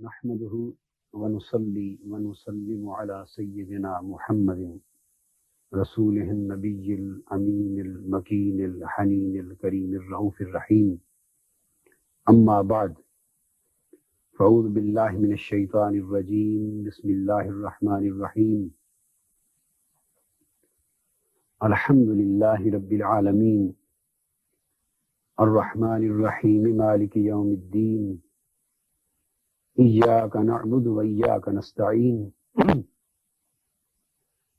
نحمده ونصلي ونسلم على سيدنا محمد رسوله النبي الأمين المكين الحنين الكريم الرؤوف الرحيم. أما بعد، فأعوذ بالله من الشيطان الرجيم. بسم الله الرحمن الرحيم. الحمد لله رب العالمين الرحمن الرحيم مالك يوم الدين. إياك نعبد وإياك نستعين.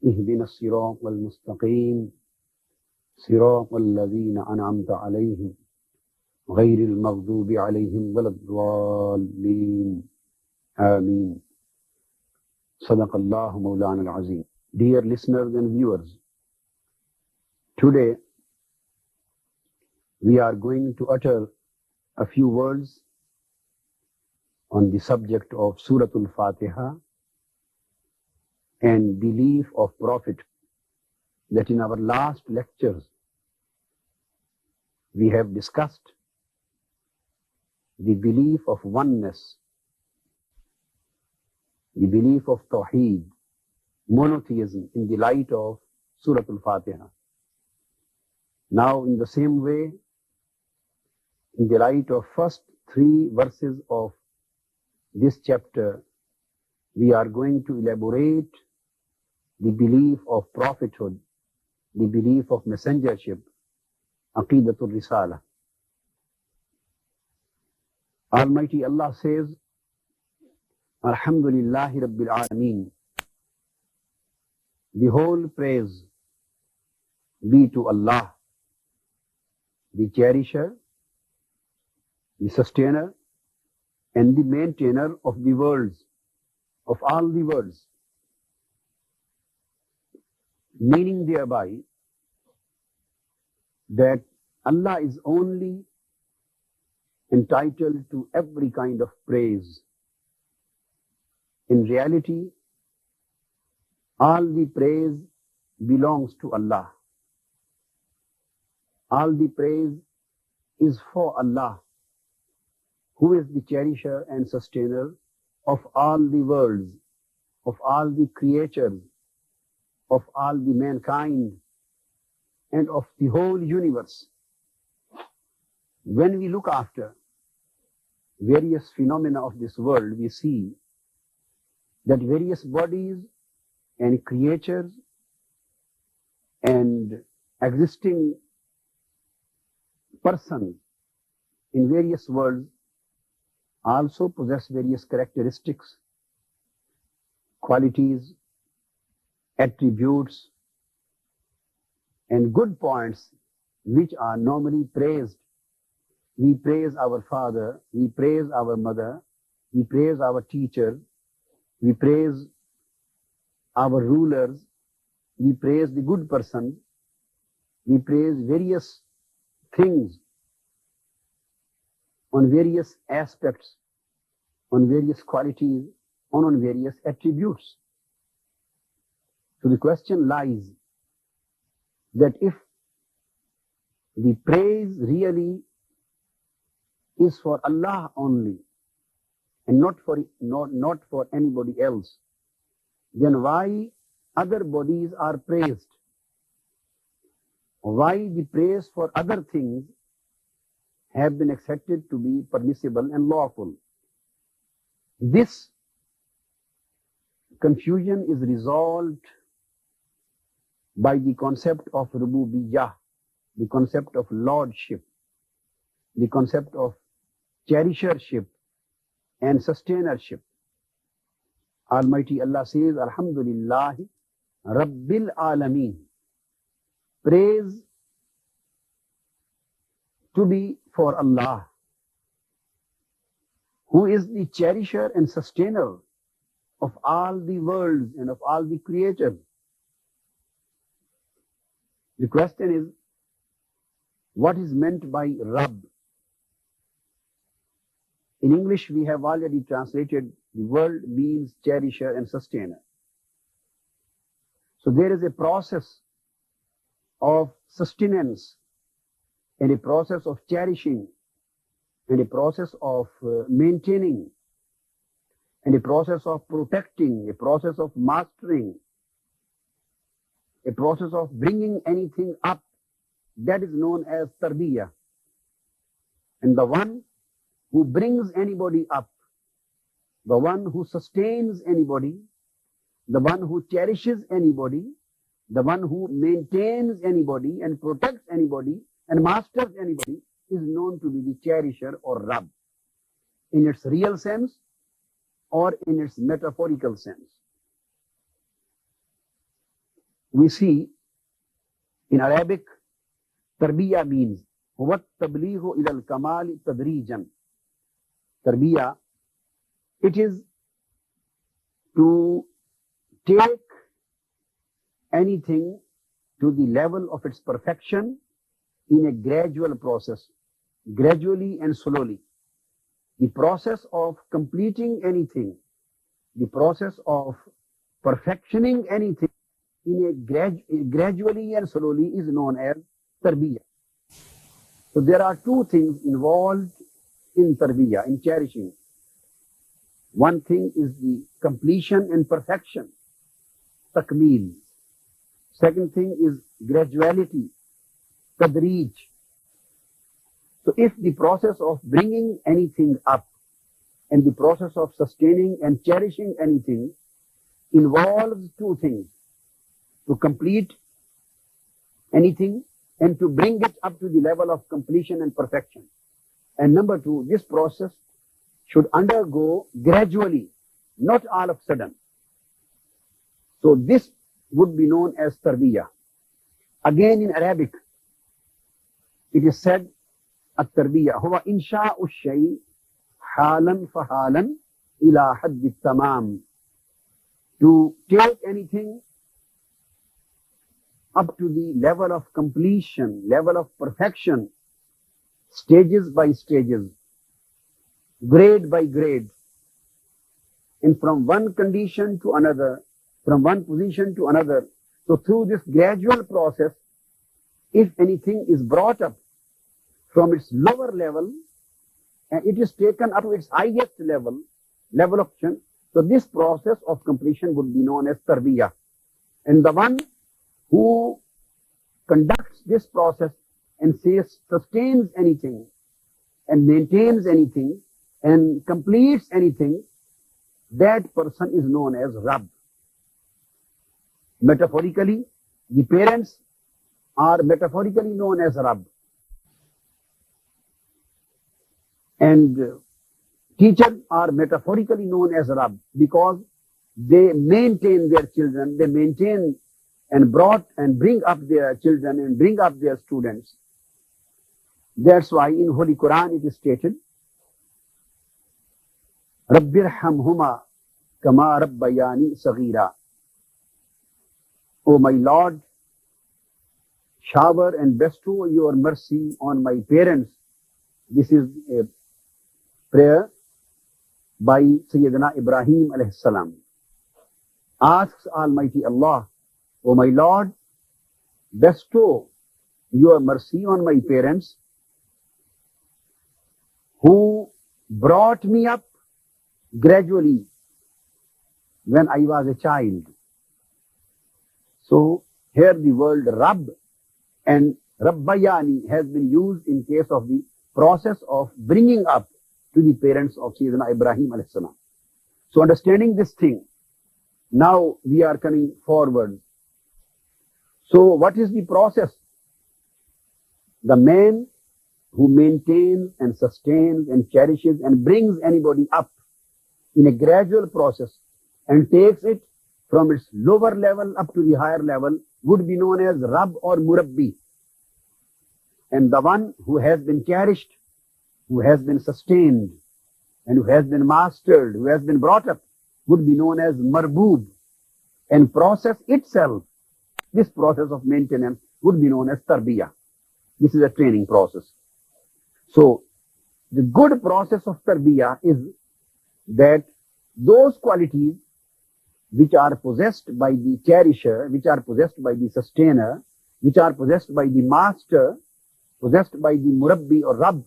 اهدنا الصراط المستقيم صراط الذين أنعمت عليهم غير المغضوب عليهم ولا الضالين. آمين. صدق الله مولانا العظيم. Dear listeners and viewers, today we are going to utter a few words on the subject of Surah Al-Fatiha and belief of Prophet, that in our last lectures we have discussed the belief of oneness, the belief of Tawheed, monotheism in the light of Surah Al-Fatiha. Now, in the same way, in the light of first 3 verses of this chapter, we are going to elaborate the belief of prophethood, the belief of messengership, Aqidatul Risala. Almighty Allah says, Alhamdulillahi Rabbil Alameen. The whole praise be to Allah, the cherisher, the sustainer, and the maintainer of the worlds, of all the worlds. Meaning thereby that Allah is only entitled to every kind of praise. In reality, all the praise belongs to Allah. All the praise is for Allah, who is the cherisher and sustainer of all the worlds, of all the creatures, of all the mankind, and of the whole universe. When we look after various phenomena of this world, we see that various bodies and creatures and existing persons in various worlds also possess various characteristics, qualities, attributes, and good points which are normally praised. We praise our father, we praise our mother, we praise our teacher, we praise our rulers, we praise the good person, we praise various things on various aspects, on various qualities, on various attributes. So the question lies that if the praise really is for Allah only and not for anybody else, then why other bodies are praised? Why the praise for other things have been accepted to be permissible and lawful? This confusion is resolved by the concept of rububiyyah, the concept of lordship, the concept of cherishership and sustainership. Almighty Allah says, Alhamdulillahi Rabbil Alameen. Praise to be for Allah, who is the cherisher and sustainer of all the worlds and of all the creatures. The question is, what is meant by Rabb? In English, we have already translated the word means cherisher and sustainer. So there is a process of sustenance and a process of cherishing and a process of maintaining and a process of protecting, a process of mastering, a process of bringing anything up, that is known as tarbiyah. And the one who brings anybody up, the one who sustains anybody, the one who cherishes anybody, the one who maintains anybody and protects anybody and masters anybody is known to be the cherisher or Rabb, in its real sense or in its metaphorical sense. We see in Arabic, tarbiyah means huwa at-tablighu ila al-kamal tadrijan. Tarbiyah, it is to take anything to the level of its perfection in a gradual process, gradually and slowly. The process of completing anything, the process of perfectioning anything in a gradually and slowly is known as tarbiyah. So there are two things involved in tarbiyah, in cherishing. One thing is the completion and perfection, takmeel. Second thing is graduality, tadreej. So if the process of bringing anything up and the process of sustaining and cherishing anything involves two things, to complete anything and to bring it up to the level of completion and perfection. And number two, this process should undergo gradually, not all of a sudden. So this would be known as tarbiyah. Again in Arabic, it is said, at-tarbiyah huwa insha'u shay halan fahalan ila hadd at-tamam. To take anything up to the level of completion, level of perfection, stages by stages, grade by grade, and from one condition to another, from one position to another. So through this gradual process, if anything is brought up from its lower level and it is taken up to its highest level of action, so this process of completion would be known as tarbiyah. And the one who conducts this process and sustains anything and maintains anything and completes anything, that person is known as Rabb. Metaphorically, the parents are metaphorically known as Rabb. And teachers are metaphorically known as Rabb because they maintain their children, they maintain and bring up their children and bring up their students. That's why in Holy Quran it is stated, Rabbirhamhuma kama rabbayani saghira. O my Lord, shower and bestow your mercy on my parents. This is a prayer by Sayyidina Ibrahim alayhi salam. Asks Almighty Allah, O my Lord, bestow your mercy on my parents who brought me up gradually when I was a child. So here the word Rabb and Rabbayani has been used in case of the process of bringing up to the parents of Sayyidina Ibrahim alayhi salam. So understanding this thing, now we are coming forward. So what is the process? The man who maintains and sustains and cherishes and brings anybody up in a gradual process and takes it from its lower level up to the higher level would be known as Rabb or Murabbi. And the one who has been cherished, who has been sustained, and who has been mastered, who has been brought up, would be known as Marboob. And process itself, this process of maintenance, would be known as Tarbiyah. This is a training process. So, the good process of Tarbiyah is that those qualities which are possessed by the cherisher, which are possessed by the sustainer, which are possessed by the master, possessed by the Murabbi or Rabb,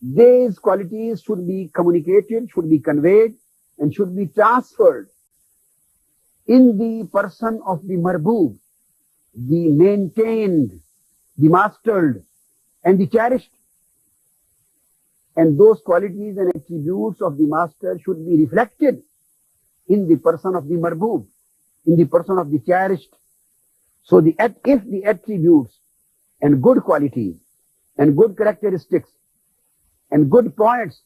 these qualities should be communicated, should be conveyed and should be transferred in the person of the marboob, the maintained, the mastered, and the cherished. And those qualities and attributes of the master should be reflected in the person of the marboob, in the person of the cherished. So if the attributes and good qualities and good characteristics and good points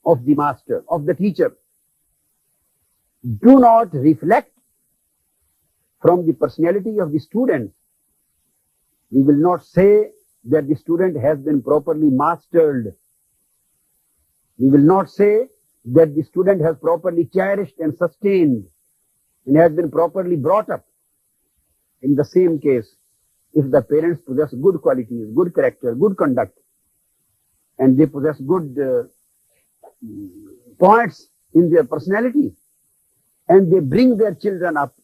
of the master, of the teacher, do not reflect from the personality of the student, we will not say that the student has been properly mastered. We will not say that the student has properly cherished and sustained and has been properly brought up. In the same case, if the parents possess good qualities, good character, good conduct, and they possess good points in their personalities, and they bring their children up,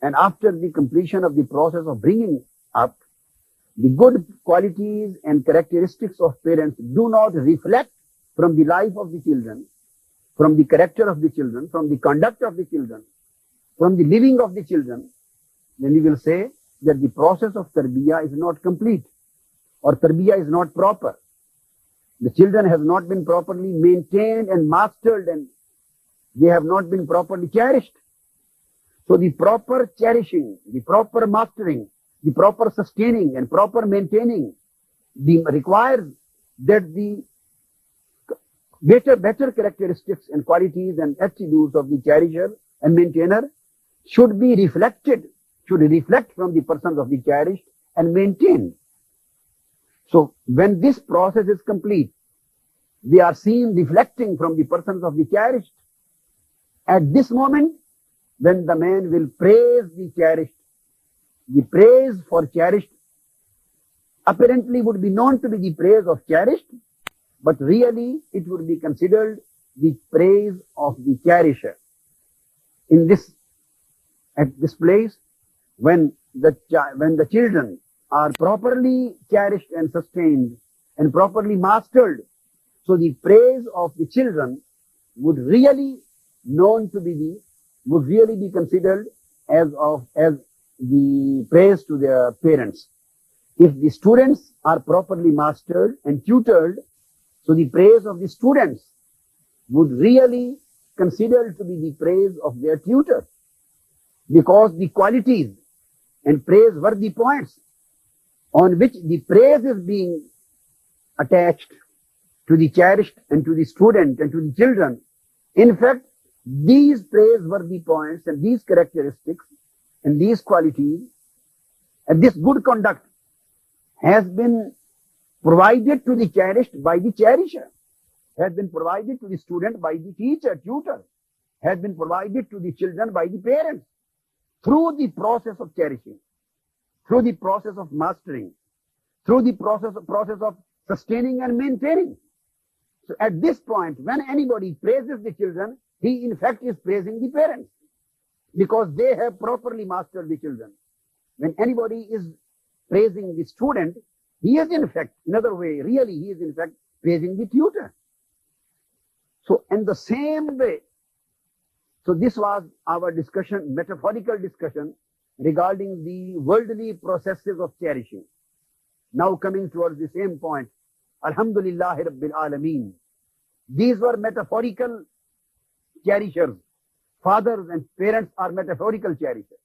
and after the completion of the process of bringing up, the good qualities and characteristics of parents do not reflect from the life of the children, from the character of the children, from the conduct of the children, from the living of the children, then we will say that the process of tarbiyah is not complete, or tarbiyah is not proper. The children have not been properly maintained and mastered, and they have not been properly cherished. So the proper cherishing, the proper mastering, the proper sustaining and proper maintaining requires that the better characteristics and qualities and attributes of the cherisher and maintainer should be reflected, should reflect from the persons of the cherished and maintained. So when this process is complete, they are seen reflecting from the persons of the cherished. At this moment, when the man will praise the cherished, the praise for cherished apparently would be known to be the praise of cherished, but really it would be considered the praise of the cherisher. At this place, when the children are properly cherished and sustained and properly mastered, so the praise of the children would really be considered as the praise to their parents. If the students are properly mastered and tutored, so the praise of the students would really considered to be the praise of their tutor, because the qualities and praiseworthy points on which the praise is being attached to the cherished and to the student and to the children, in fact, these praiseworthy points and these characteristics and these qualities and this good conduct has been provided to the cherished by the cherisher, has been provided to the student by the tutor, has been provided to the children by the parents, through the process of cherishing, through the process of mastering, through the process of sustaining and maintaining. So at this point, when anybody praises the children, he in fact is praising the parents, because they have properly mastered the children. When anybody is praising the student, he is in fact, in other way, really he is in fact praising the tutor. So in the same way, so this was our discussion, metaphorical discussion regarding the worldly processes of cherishing. Now coming towards the same point, Alhamdulillah Rabbil Alameen. These were metaphorical cherishers. Fathers and parents are metaphorical cherishers.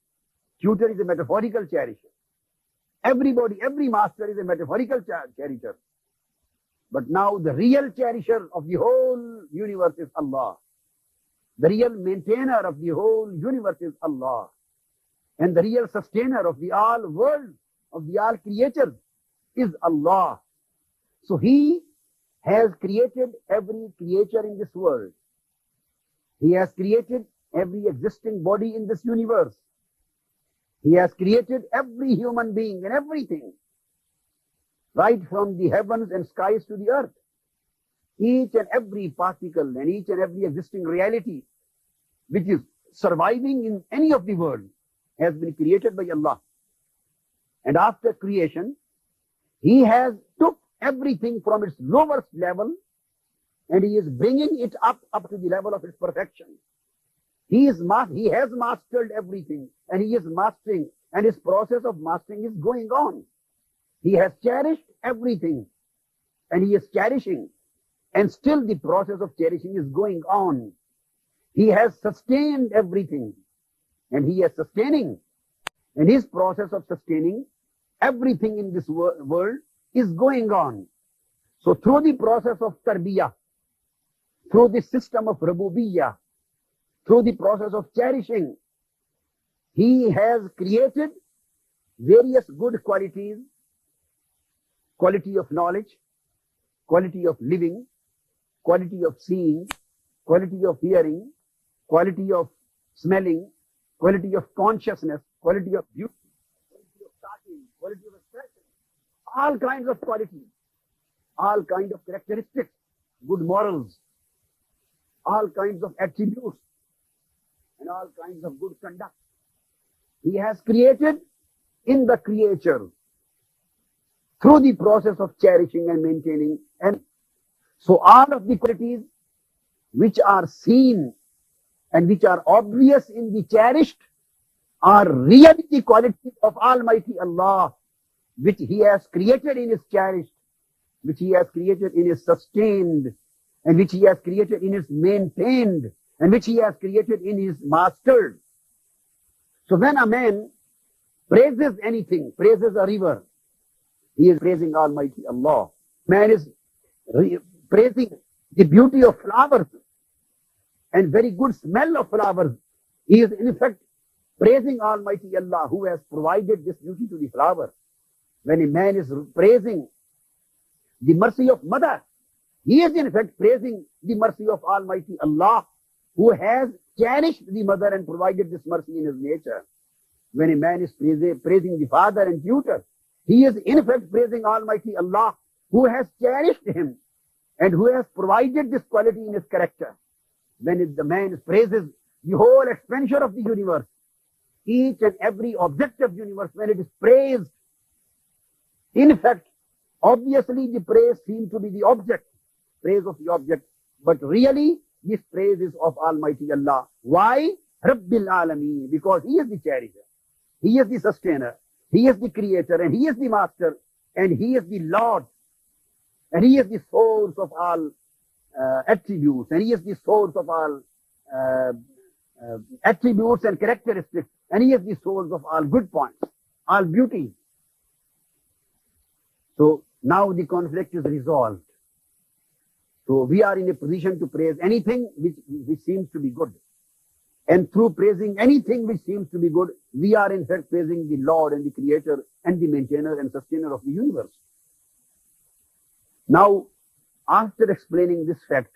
Tutor is a metaphorical cherisher. Everybody, every master is a metaphorical cherisher. But now the real cherisher of the whole universe is Allah. The real maintainer of the whole universe is Allah. And the real sustainer of the all world, of the all creatures is Allah. So He has created every creature in this world. He has created every existing body in this universe. He has created every human being and everything, right from the heavens and skies to the earth. Each and every particle and each and every existing reality which is surviving in any of the world has been created by Allah. And after creation, He has took everything from its lowest level and He is bringing it up to the level of its perfection. He has mastered everything, and He is mastering, and His process of mastering is going on. He has cherished everything, and He is cherishing, and still the process of cherishing is going on. He has sustained everything, and He is sustaining, and His process of sustaining everything in this world is going on. So through the process of tarbiyah, through the system of rububiyyah, through the process of cherishing, He has created various good qualities, quality of knowledge, quality of living, quality of seeing, quality of hearing, quality of smelling, quality of consciousness, quality of beauty, quality of touching, quality of expression, all kinds of qualities, all kinds of characteristics, good morals, all kinds of attributes, and all kinds of good conduct. He has created in the creature through the process of cherishing and maintaining. And so all of the qualities which are seen and which are obvious in the cherished are really the qualities of Almighty Allah, which He has created in His cherished, which He has created in His sustained, and which He has created in His maintained, and which He has created in His mastered. So when a man praises anything, praises a river, he is praising Almighty Allah. Man is praising the beauty of flowers and very good smell of flowers. He is in effect praising Almighty Allah, who has provided this beauty to the flower. When a man is praising the mercy of mother, he is in fact praising the mercy of Almighty Allah, who has cherished the mother and provided this mercy in His nature. When a man is praising the father and tutor, he is in fact praising Almighty Allah, who has cherished him and who has provided this quality in his character. When the man praises the whole expenditure of the universe, each and every object of the universe, when it is praised, in fact, obviously the praise seems to be the object, praise of the object, but really this praise is of Almighty Allah. Why? Rabbil Alameen, because He is the cherisher, He is the sustainer, He is the creator, and He is the master, and He is the Lord, and He is the source of all attributes, and He is the source of all attributes and characteristics, and He is the source of all good points, all beauty. So now the conflict is resolved. So we are in a position to praise anything which seems to be good. And through praising anything which seems to be good, we are in fact praising the Lord and the Creator and the maintainer and sustainer of the universe. Now, after explaining this fact,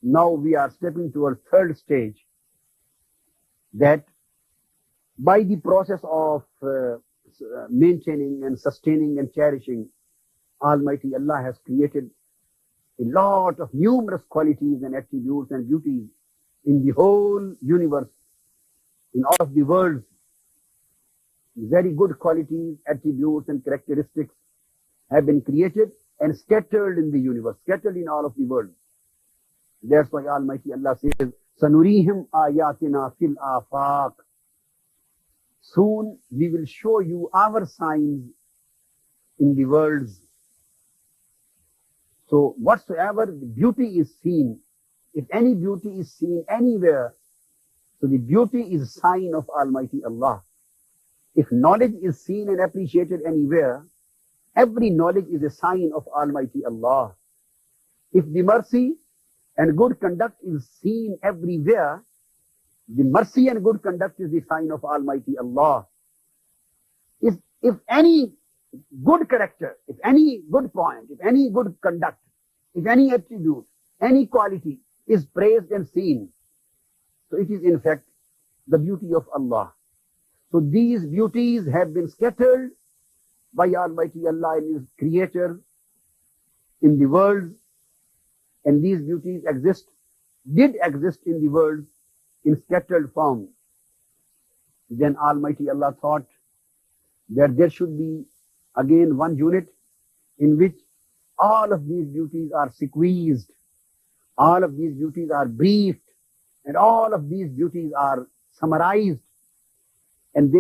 now we are stepping to our third stage, that by the process of maintaining and sustaining and cherishing, Almighty Allah has created a lot of numerous qualities and attributes and beauties in the whole universe, in all of the worlds. Very good qualities, attributes, and characteristics have been created and scattered in the universe, scattered in all of the world. That's why Almighty Allah says, Sanurihim ayatina fil afaq. Soon we will show you our signs in the worlds. So whatsoever the beauty is seen, if any beauty is seen anywhere, so the beauty is a sign of Almighty Allah. If knowledge is seen and appreciated anywhere, every knowledge is a sign of Almighty Allah. If the mercy and good conduct is seen everywhere, the mercy and good conduct is the sign of Almighty Allah. If any good character, if any good point, if any good conduct, if any attribute, any quality is praised and seen, so it is in fact the beauty of Allah. So these beauties have been scattered by Almighty Allah and His Creator in the world, and these beauties did exist in the world in scattered form. Then Almighty Allah thought that there should be again one unit in which all of these beauties are squeezed, All of these beauties are briefed, and all of these beauties are summarized, and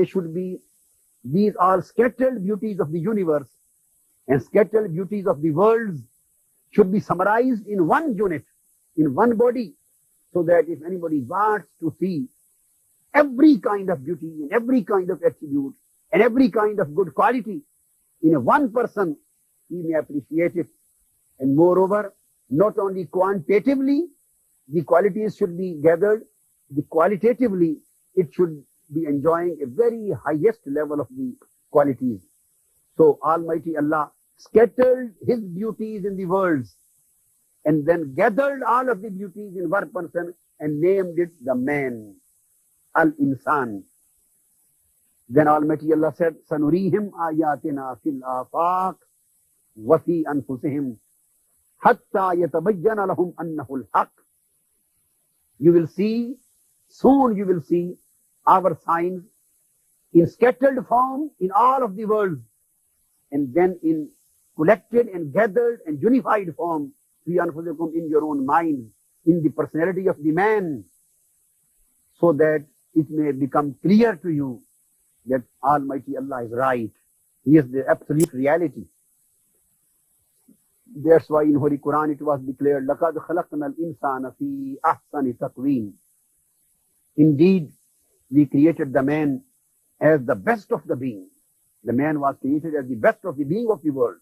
these are scattered beauties of the universe, and scattered beauties of the worlds should be summarized in one unit, in one body, so that if anybody wants to see every kind of beauty and every kind of attribute and every kind of good quality in a one person, he may appreciate it. And moreover, not only quantitatively, the qualities should be gathered, the qualitatively, it should be enjoying a very highest level of the qualities. So Almighty Allah scattered His beauties in the worlds and then gathered all of the beauties in one person and named it the man, Al-Insan. Then Almighty Allah said, Sanurihim ayatina fil afaq wa fi anfusihim hatta yatabayyana lahum annahu al-haq. Soon you will see our signs in scattered form in all of the world, and then in collected and gathered and unified form, fi anfusikum, in your own mind, in the personality of the man, so that it may become clear to you that Almighty Allah is right. He is the absolute reality. That's why in Holy Quran it was declared, لَقَدْ خَلَقْنَا الْإِنسَانَ فِي أَحْسَنِ تَقْوِيمٍ. Indeed, we created the man as the best of the being. The man was created as the best of the being of the world.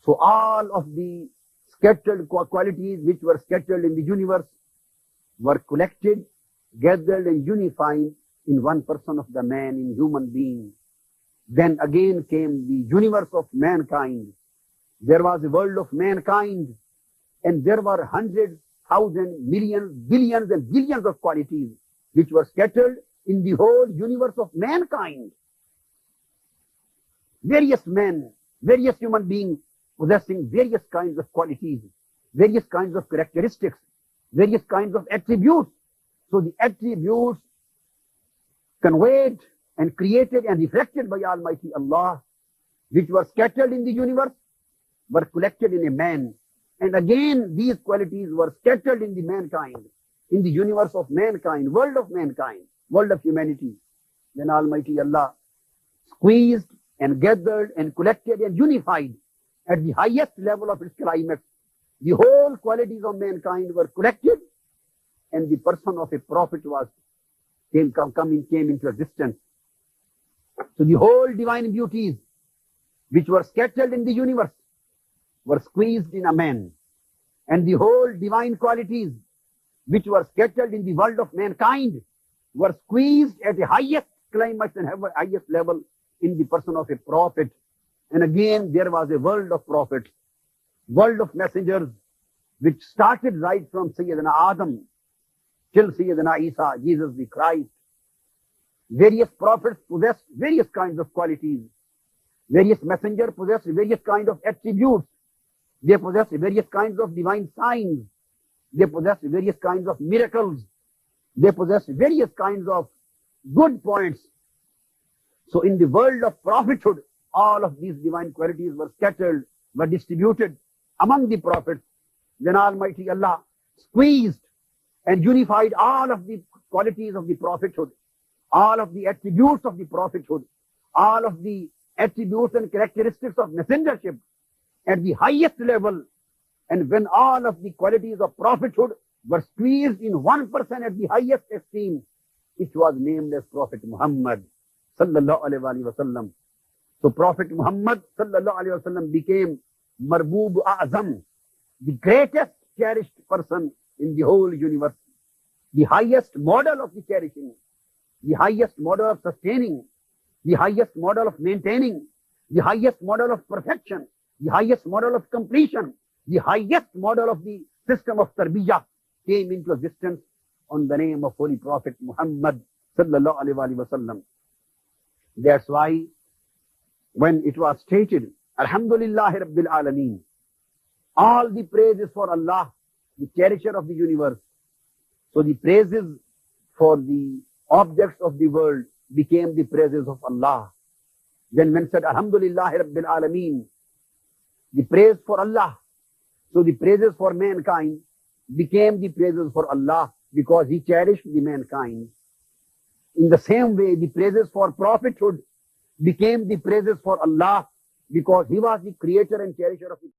So all of the scattered qualities which were scattered in the universe were collected, gathered and unified in one person of the man, in human being. Then again came the universe of mankind. There was a world of mankind, and there were hundreds, thousands, millions, billions and billions of qualities which were scattered in the whole universe of mankind. Various men, various human beings possessing various kinds of qualities, various kinds of characteristics, various kinds of attributes. So the attributes conveyed and created and reflected by Almighty Allah, which were scattered in the universe, were collected in a man. And again, these qualities were scattered in the mankind, in the universe of mankind, world of humanity. Then Almighty Allah squeezed and gathered and collected and unified at the highest level of its climax. The whole qualities of mankind were collected, and the person of a prophet came into existence. So the whole divine beauties which were scattered in the universe were squeezed in a man, and the whole divine qualities which were scattered in the world of mankind were squeezed at the highest climax and highest level in the person of a prophet. And again, there was a world of prophets, world of messengers, which started right from Sayyidina Adam till Sayyidina Isa, Jesus the Christ. Various prophets possessed various kinds of qualities. Various messengers possessed various kinds of attributes. They possessed various kinds of divine signs. They possessed various kinds of miracles. They possessed various kinds of good points. So in the world of prophethood, all of these divine qualities were scattered, were distributed among the prophets. Then Almighty Allah squeezed and unified all of the qualities of the prophethood, all of the attributes of the prophethood, all of the attributes and characteristics of messengership at the highest level. And when all of the qualities of prophethood were squeezed in one person at the highest esteem, it was named as Prophet Muhammad sallallahu alaihi wasallam. So Prophet Muhammad sallallahu alaihi wasallam became Marboob A'zam, the greatest cherished person in the whole universe, the highest model of the cherishing, the highest model of sustaining, the highest model of maintaining, the highest model of perfection, the highest model of completion, the highest model of the system of tarbiyah came into existence on the name of Holy Prophet Muhammad sallallahu alaihi wasallam. That's why when it was stated, Alhamdulillah Rabbil Alameen, all the praise is for Allah, the cherisher of the universe. So the praises for the objects of the world became the praises of Allah. Then when said Alhamdulillah Rabbil Alameen, the praise for Allah. So the praises for mankind became the praises for Allah because he cherished the mankind. In the same way, the praises for prophethood became the praises for Allah because he was the creator and cherisher of it.